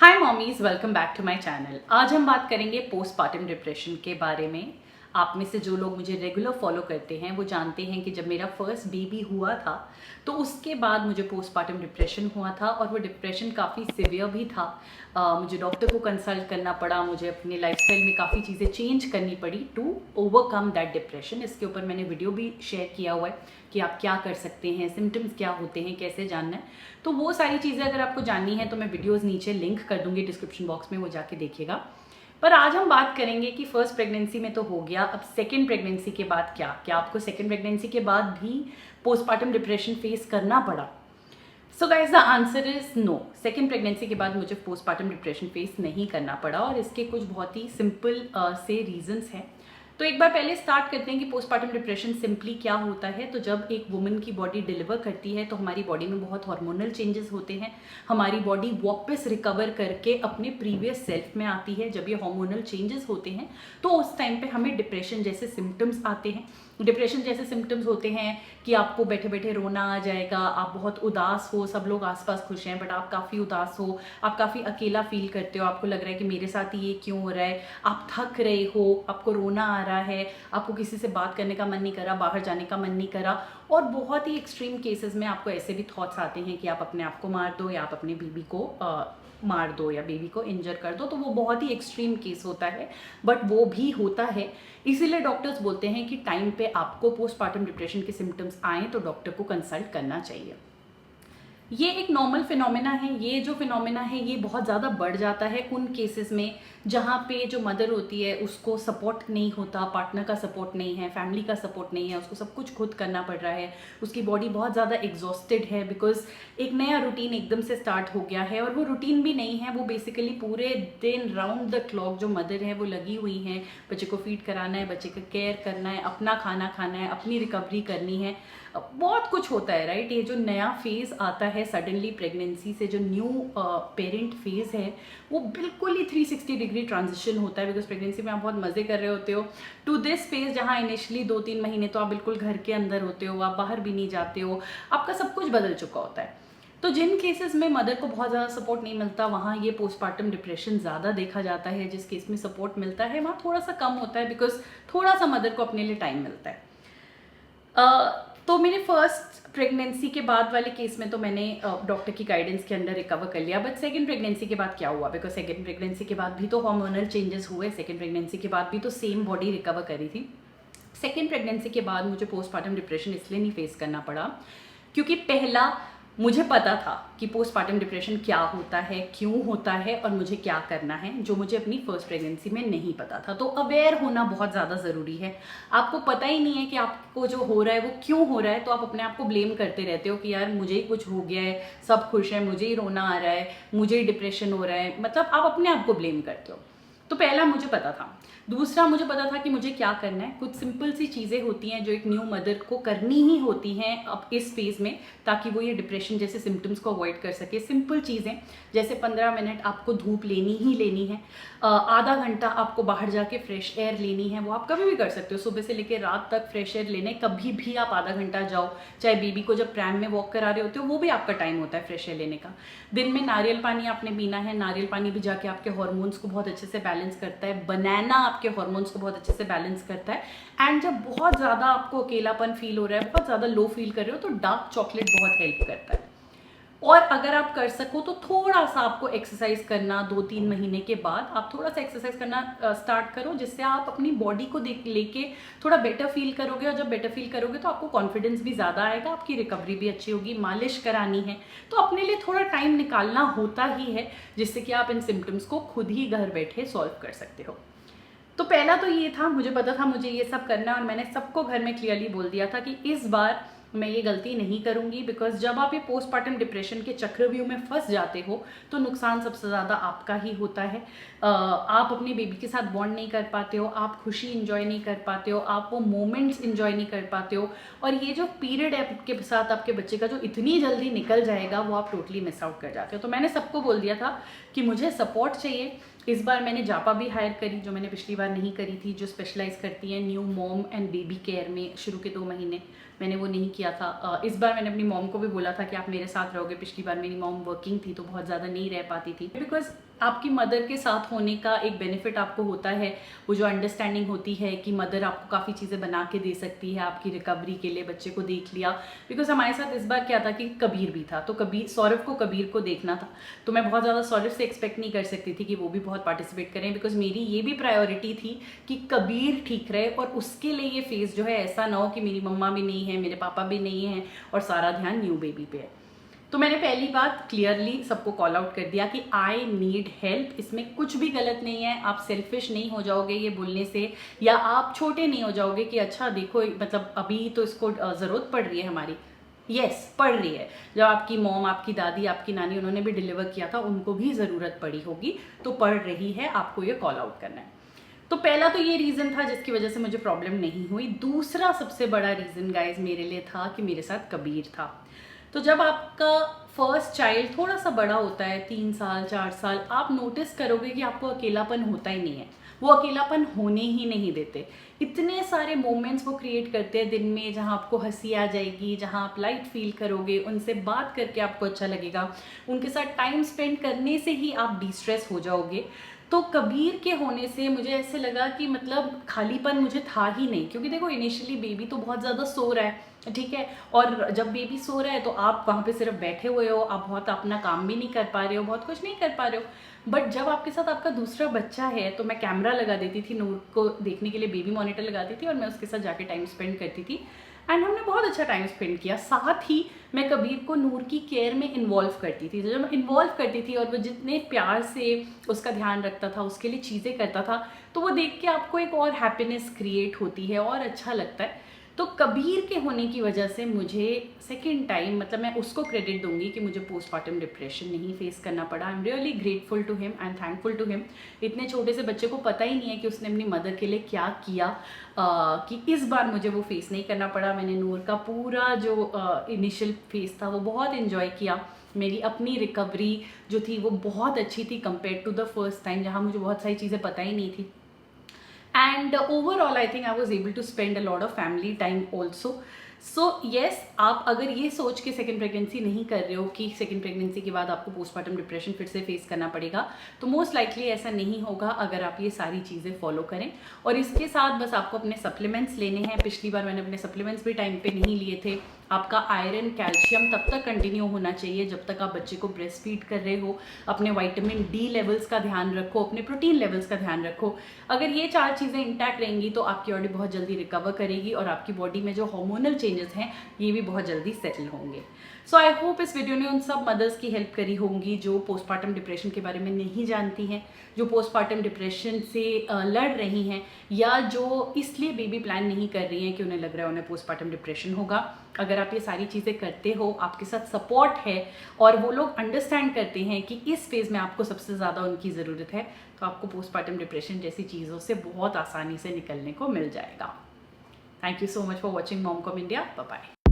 Hi mommies, welcome back to my channel. आज हम बात करेंगे पोस्टपार्टम डिप्रेशन के बारे में। आप में से जो लोग मुझे रेगुलर फॉलो करते हैं वो जानते हैं कि जब मेरा फर्स्ट बेबी हुआ था तो उसके बाद मुझे पोस्टपार्टम डिप्रेशन हुआ था और वो डिप्रेशन काफ़ी सिवियर भी था। मुझे डॉक्टर को कंसल्ट करना पड़ा, मुझे अपने लाइफस्टाइल में काफ़ी चीज़ें चेंज करनी पड़ी टू ओवरकम दैट डिप्रेशन। इसके ऊपर मैंने वीडियो भी शेयर किया हुआ है कि आप क्या कर सकते हैं, सिम्टम्स क्या होते हैं, कैसे जानना है। तो वो सारी चीज़ें अगर आपको जाननी है तो मैं वीडियोज़ नीचे लिंक कर दूंगी डिस्क्रिप्शन बॉक्स में, वो जाके देखिएगा। पर आज हम बात करेंगे कि फर्स्ट प्रेगनेंसी में तो हो गया, अब सेकेंड प्रेगनेंसी के बाद क्या आपको सेकेंड प्रेगनेंसी के बाद भी पोस्टपार्टम डिप्रेशन फेस करना पड़ा? So guys the answer is no. Second pregnancy के बाद मुझे पोस्टपार्टम डिप्रेशन फेस नहीं करना पड़ा और इसके कुछ बहुत ही सिंपल से रीजंस हैं। तो एक बार पहले स्टार्ट करते हैं कि पोस्टपार्टम डिप्रेशन सिंपली क्या होता है। तो जब एक वुमन की बॉडी डिलीवर करती है तो हमारी बॉडी में बहुत हार्मोनल चेंजेस होते हैं। हमारी बॉडी वापस रिकवर करके अपने प्रीवियस सेल्फ में आती है। जब ये हार्मोनल चेंजेस होते हैं तो उस टाइम पे हमें डिप्रेशन जैसे सिम्टम्स आते हैं। डिप्रेशन जैसे सिम्टम्स होते हैं कि आपको बैठे बैठे रोना आ जाएगा, आप बहुत उदास हो, सब लोग आसपास खुश हैं बट आप काफ़ी उदास हो, आप काफ़ी अकेला फील करते हो, आपको लग रहा है कि मेरे साथ ही ये क्यों हो रहा है, आप थक रहे हो, आपको रोना आ रहा है, आपको किसी से बात करने का मन नहीं करा, बाहर जाने का मन नहीं करा। और बहुत ही एक्सट्रीम केसेस में आपको ऐसे भी थॉट्स आते हैं कि आप अपने आप को मार दो या आप अपने बेबी को मार दो या बेबी को इंजर कर दो। तो वो बहुत ही एक्सट्रीम केस होता है बट वो भी होता है। इसीलिए डॉक्टर्स बोलते हैं कि टाइम पे आपको पोस्टपार्टम डिप्रेशन के सिम्टम्स आएँ तो डॉक्टर को कंसल्ट करना चाहिए। ये एक नॉर्मल फिनोमेना है। ये जो फिनोमेना है ये बहुत ज़्यादा बढ़ जाता है उन केसेस में जहाँ पे जो मदर होती है उसको सपोर्ट नहीं होता, पार्टनर का सपोर्ट नहीं है, फैमिली का सपोर्ट नहीं है, उसको सब कुछ खुद करना पड़ रहा है, उसकी बॉडी बहुत ज़्यादा एग्जॉस्टेड है बिकॉज एक नया रूटीन एकदम से स्टार्ट हो गया है। और वो रूटीन भी नहीं है, वो बेसिकली पूरे दिन राउंड द क्लॉक जो मदर है वो लगी हुई हैं। बच्चे को फीड कराना है, बच्चे का केयर करना है, अपना खाना खाना है, अपनी रिकवरी करनी है, बहुत कुछ होता है, राइट। ये जो नया फेज़ आता है सडनली प्रेगनेंसी से, जो न्यू पेरेंट फेज़ है वो बिल्कुल ही 360 डिग्री ट्रांजिशन होता है। बिकॉज प्रेगनेंसी में आप बहुत मज़े कर रहे होते हो टू दिस फेज़ जहाँ इनिशियली 2-3 महीने तो आप बिल्कुल घर के अंदर होते हो, आप बाहर भी नहीं जाते हो, आपका सब कुछ बदल चुका होता है। तो जिन केसेस में मदर को बहुत ज़्यादा सपोर्ट नहीं मिलता वहाँ ये पोस्टपार्टम डिप्रेशन ज़्यादा देखा जाता है। जिस केस में सपोर्ट मिलता है वहाँ थोड़ा सा कम होता है बिकॉज थोड़ा सा मदर को अपने लिए टाइम मिलता है। तो मेरे फर्स्ट प्रेगनेंसी के बाद वाले केस में तो मैंने डॉक्टर की गाइडेंस के अंडर रिकवर कर लिया। बट सेकेंड प्रेगनेंसी के बाद क्या हुआ? बिकॉज सेकेंड प्रेगनेंसी के बाद भी तो हार्मोनल चेंजेस हुए, सेकेंड प्रेगनेंसी के बाद भी तो सेम बॉडी रिकवर करी थी। सेकेंड प्रेगनेंसी के बाद मुझे पोस्टपार्टम डिप्रेशन इसलिए नहीं फेस करना पड़ा क्योंकि पहला मुझे पता था कि पोस्टपार्टम डिप्रेशन क्या होता है, क्यों होता है और मुझे क्या करना है, जो मुझे अपनी फर्स्ट प्रेगनेंसी में नहीं पता था। तो अवेयर होना बहुत ज़्यादा ज़रूरी है। आपको पता ही नहीं है कि आपको जो हो रहा है वो क्यों हो रहा है तो आप अपने आप को ब्लेम करते रहते हो कि यार मुझे ही कुछ हो गया है, सब खुश है, मुझे ही रोना आ रहा है, मुझे ही डिप्रेशन हो रहा है, मतलब आप अपने आप को ब्लेम करते हो। तो पहला मुझे पता था। दूसरा मुझे पता था कि मुझे क्या करना है। कुछ सिंपल सी चीज़ें होती हैं जो एक न्यू मदर को करनी ही होती हैं अब इस फेज़ में ताकि वो ये डिप्रेशन जैसे सिम्टम्स को अवॉइड कर सके। सिंपल चीज़ें जैसे 15 मिनट आपको धूप लेनी ही लेनी है, आधा घंटा आपको बाहर जाके फ्रेश एयर लेनी है। वो आप कभी भी कर सकते हो, सुबह से लेकर रात तक फ्रेश एयर लेने कभी भी आप आधा घंटा जाओ। चाहे बेबी को जब प्रैम में वॉक करा रहे होते हो वो भी आपका टाइम होता है फ्रेश एयर लेने का। दिन में नारियल पानी आपने पीना है। नारियल पानी भी जाके आपके हार्मोन्स को बहुत अच्छे से बैलेंस करता है। बनाना आपके हार्मोन्स को बहुत अच्छे से बैलेंस करता है। एंड जब बहुत ज़्यादा आपको अकेलापन फील हो रहा है, बहुत ज़्यादा लो फील कर रहे हो तो डार्क चॉकलेट बहुत हेल्प करता है। और अगर आप कर सको तो थोड़ा सा आपको एक्सरसाइज करना 2-3 महीने के बाद आप थोड़ा सा एक्सरसाइज करना स्टार्ट करो जिससे आप अपनी बॉडी को देख लेके थोड़ा बेटर फील करोगे। और जब बेटर फील करोगे तो आपको कॉन्फिडेंस भी ज़्यादा आएगा, आपकी रिकवरी भी अच्छी होगी। मालिश करानी है तो अपने लिए थोड़ा टाइम निकालना होता ही है जिससे कि आप इन सिम्टम्स को खुद ही घर बैठे सॉल्व कर सकते हो। तो पहला तो ये था, मुझे पता था मुझे ये सब करना है और मैंने सबको घर में क्लियरली बोल दिया था कि इस बार मैं ये गलती नहीं करूँगी। बिकॉज जब आप ये पोस्टपार्टम डिप्रेशन के चक्रव्यूह में फंस जाते हो तो नुकसान सबसे ज़्यादा आपका ही होता है। आप अपने बेबी के साथ बॉन्ड नहीं कर पाते हो, आप खुशी इंजॉय नहीं कर पाते हो, आप वो मोमेंट्स इंजॉय नहीं कर पाते हो। और ये जो पीरियड है आपके साथ आपके बच्चे का जो इतनी जल्दी निकल जाएगा वो आप टोटली मिस आउट कर जाते हो। तो मैंने सबको बोल दिया था कि मुझे सपोर्ट चाहिए। इस बार मैंने जापा भी हायर करी जो मैंने पिछली बार नहीं करी थी, जो स्पेशलाइज करती है new mom and baby care में शुरू के 2 महीने। मैंने वो नहीं किया था। इस बार मैंने अपनी मॉम को भी बोला था कि आप मेरे साथ रहोगे। पिछली बार मेरी मॉम वर्किंग थी तो बहुत ज़्यादा नहीं रह पाती थी। बिकॉज आपकी मदर के साथ होने का एक बेनिफिट आपको होता है, वो जो अंडरस्टैंडिंग होती है कि मदर आपको काफ़ी चीज़ें बना के दे सकती है आपकी रिकवरी के लिए। बच्चे को देख लिया, बिकॉज हमारे साथ इस बार क्या था कि कबीर भी था, तो कबीर सौरभ को कबीर को देखना था, तो मैं बहुत ज़्यादा सौरभ से एक्सपेक्ट नहीं कर सकती थी कि वो भी बहुत पार्टिसिपेट करें, बिकॉज मेरी ये भी प्रायोरिटी थी कि कबीर ठीक रहे और उसके लिए ये फेज जो है ऐसा ना हो कि मेरी मम्मा भी नहीं है, मेरे पापा भी नहीं है और सारा ध्यान न्यू बेबी पे है। तो मैंने पहली बात क्लियरली सबको कॉल आउट कर दिया कि आई नीड हेल्प। इसमें कुछ भी गलत नहीं है, आप सेल्फिश नहीं हो जाओगे ये बोलने से, या आप छोटे नहीं हो जाओगे कि अच्छा देखो मतलब अभी तो इसको ज़रूरत पड़ रही है हमारी। यस, पड़ रही है। जब आपकी मॉम, आपकी दादी, आपकी नानी उन्होंने भी डिलीवर किया था, उनको भी ज़रूरत पड़ी होगी, तो पड़ रही है, आपको ये कॉल आउट करना है। तो पहला तो ये रीज़न था जिसकी वजह से मुझे प्रॉब्लम नहीं हुई। दूसरा सबसे बड़ा रीज़न गाइज मेरे लिए था कि मेरे साथ कबीर था। तो जब आपका फर्स्ट चाइल्ड थोड़ा सा बड़ा होता है, 3 साल 4 साल, आप नोटिस करोगे कि आपको अकेलापन होता ही नहीं है। वो अकेलापन होने ही नहीं देते। इतने सारे मोमेंट्स वो क्रिएट करते हैं दिन में जहाँ आपको हंसी आ जाएगी, जहाँ आप लाइट फील करोगे, उनसे बात करके आपको अच्छा लगेगा, उनके साथ टाइम स्पेंड करने से ही आप डिस्ट्रेस हो जाओगे। तो कबीर के होने से मुझे ऐसे लगा कि मतलब खालीपन मुझे था ही नहीं, क्योंकि देखो इनिशियली बेबी तो बहुत ज़्यादा सो रहा है, ठीक है, और जब बेबी सो रहा है तो आप वहाँ पे सिर्फ बैठे हुए हो, आप बहुत अपना काम भी नहीं कर पा रहे हो, बहुत कुछ नहीं कर पा रहे हो। बट जब आपके साथ आपका दूसरा बच्चा है तो मैं कैमरा लगा देती थी, नूर को देखने के लिए बेबी मॉनिटर लगाती थी और मैं उसके साथ जाके टाइम स्पेंड करती थी एंड हमने बहुत अच्छा टाइम स्पेंड किया। साथ ही मैं कबीर को नूर की केयर में इन्वॉल्व करती थी। जब मैं इन्वॉल्व करती थी और वो जितने प्यार से उसका ध्यान रखता था, उसके लिए चीज़ें करता था, तो वो देख के आपको एक और हैप्पीनेस क्रिएट होती है और अच्छा लगता है। तो कबीर के होने की वजह से मुझे सेकेंड टाइम, मतलब मैं उसको क्रेडिट दूंगी कि मुझे पोस्टमार्टम डिप्रेशन नहीं फेस करना पड़ा। I am really grateful to him and thankful to him. इतने छोटे से बच्चे को पता ही नहीं है कि उसने अपनी मदर के लिए क्या किया, कि इस बार मुझे वो फेस नहीं करना पड़ा। मैंने नूर का पूरा जो इनिशियल फेस था वो बहुत इन्जॉय किया। मेरी अपनी रिकवरी जो थी वो बहुत अच्छी थी compare to the first time, जहाँ मुझे बहुत सारी चीज़ें पता ही नहीं थी। And overall I think I was able to spend a lot of family time also. So yes, आप अगर ये सोच के सेकेंड प्रेगनेंसी नहीं कर रहे हो कि सेकेंड प्रेगनेंसी के बाद आपको पोस्टमार्टम डिप्रेशन फिर से फेस करना पड़ेगा, तो मोस्ट लाइकली ऐसा नहीं होगा अगर आप ये सारी चीज़ें फॉलो करें। और इसके साथ बस आपको अपने सप्लीमेंट्स लेने हैं। पिछली बार मैंने अपने सप्लीमेंट्स भी टाइम पे नहीं लिए थे। आपका आयरन, कैल्शियम तब तक कंटिन्यू होना चाहिए जब तक आप बच्चे को ब्रेस्ट फीड कर रहे हो। अपने विटामिन डी लेवल्स का ध्यान रखो, अपने प्रोटीन लेवल्स का ध्यान रखो। अगर ये 4 चीज़ें इंटैक्ट रहेंगी तो आपकी बॉडी बहुत जल्दी रिकवर करेगी और आपकी बॉडी में जो हार्मोनल चेंजेस हैं ये भी बहुत जल्दी सेटल होंगे। सो आई होप इस वीडियो ने उन सब मदर्स की हेल्प करी होंगी जो पोस्टमार्टम डिप्रेशन के बारे में नहीं जानती हैं, जो पोस्टमार्टम डिप्रेशन से लड़ रही हैं, या जो इसलिए बेबी प्लान नहीं कर रही हैं कि उन्हें लग रहा है उन्हें पोस्टमार्टम डिप्रेशन होगा। अगर आप ये सारी चीज़ें करते हो, आपके साथ सपोर्ट है और वो लोग अंडरस्टैंड करते हैं कि इस फेज़ में आपको सबसे ज़्यादा उनकी ज़रूरत है, तो आपको पोस्टमार्टम डिप्रेशन जैसी चीज़ों से बहुत आसानी से निकलने को मिल जाएगा। Thank you so much for watching MomCom India. Bye bye.